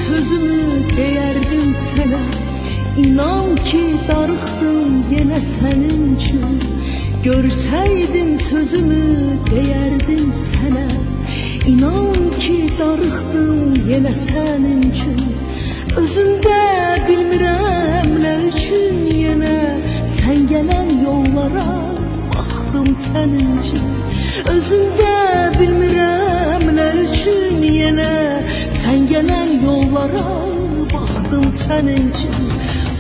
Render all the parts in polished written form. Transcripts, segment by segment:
sözümü deyərdim sənə. İnan ki darıxdım yenə sənin üçün. Görsəydim sözümü deyərdim sənə. İnan ki darıxdım yenə sənin üçün. Özümdə bilmirəm nə üçün yenə sən gələn yollara baxdım sənin üçün. Özümdə bilmirəm nə üçün yenə sən gələn yollara baxdım sənin üçün.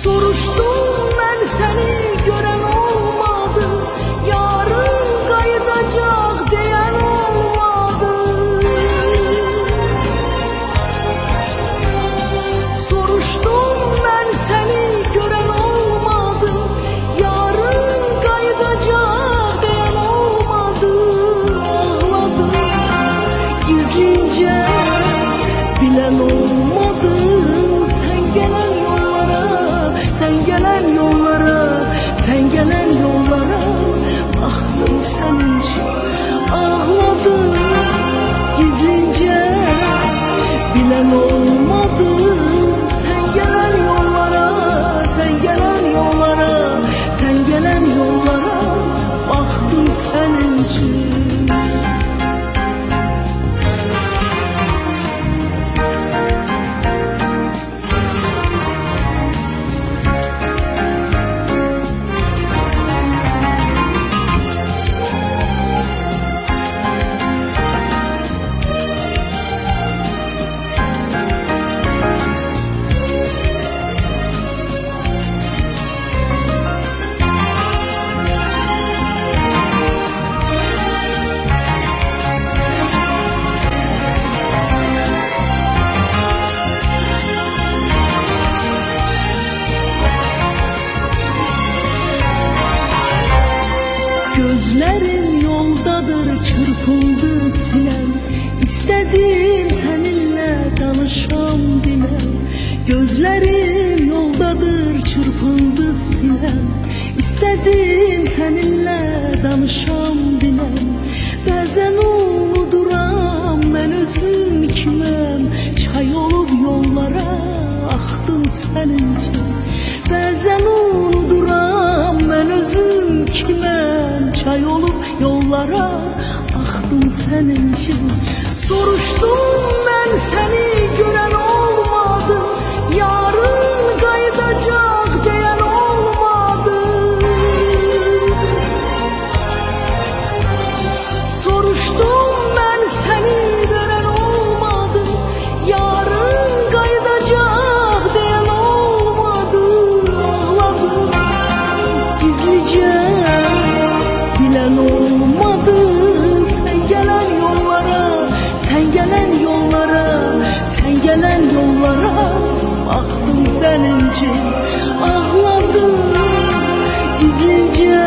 Soruşdum mən səni görən olmadı, yarın qayıdacaq deyən olmadı. Soruşdum mən səni görən olmadı, yarın qayıdacaq deyən olmadı. Ağladım gizlincə bilən olmadı. Sen gelen yollara, sen gelen yollara, sen gelen yollara baktım senin için. Ağladım gizlince bilen olmadı. Sen gelen yollara, sen gelen yollara, sen gelen yollara baktım senin için. Gözlerim yoldadır çırpıldı sinem. İstedim seninle danışam dinem. Gözlerim yoldadır çırpıldı sinem. İstedim seninle danışam dinem. Bazen unuduram ben özüm kimem. Çay olup yollara aktım senin için. Bazen unuduram ben özüm kimem. Çay olup yollara aktım senin için. Soruştum ben seni gören olmadı, yarın qayıdacaq deyən olmadı. Soruştum ben seni gören olmadı, yarın qayıdacaq deyən olmadı. Ağladım gizlice bilen olmadı. Sen gelen yollara, sen gelen yollara, sen gelen yollara baktım senin için. Ağladım gizlice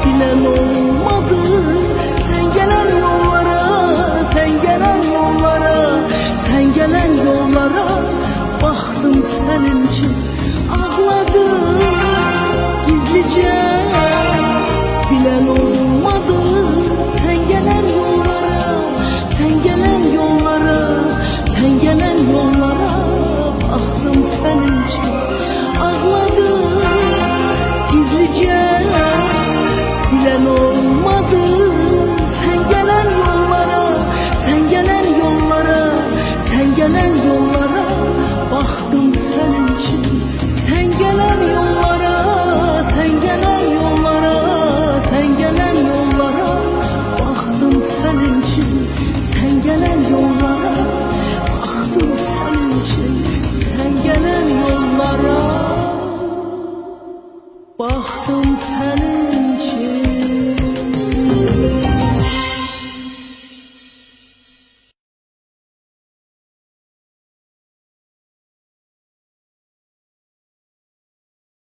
bilen olmadı. Sen gelen yollara, sen gelen yollara, sen gelen yollara baktım senin için. Ağladım gizlice bilen olmadı. Sen gelen yollara, sen gelen yollara, sen gelen yollara baktım senin için. Ağladım gizlice bilen olmadı. Sen gelen yollara, sen gelen yollara, sen gelen yollara baktım senin için. Sen gelen yollara, sen gelen yollara, sen gelen yollara baktım senin için. Sen gelen yollara baktım senin için. Sen gelen yollara baktım senin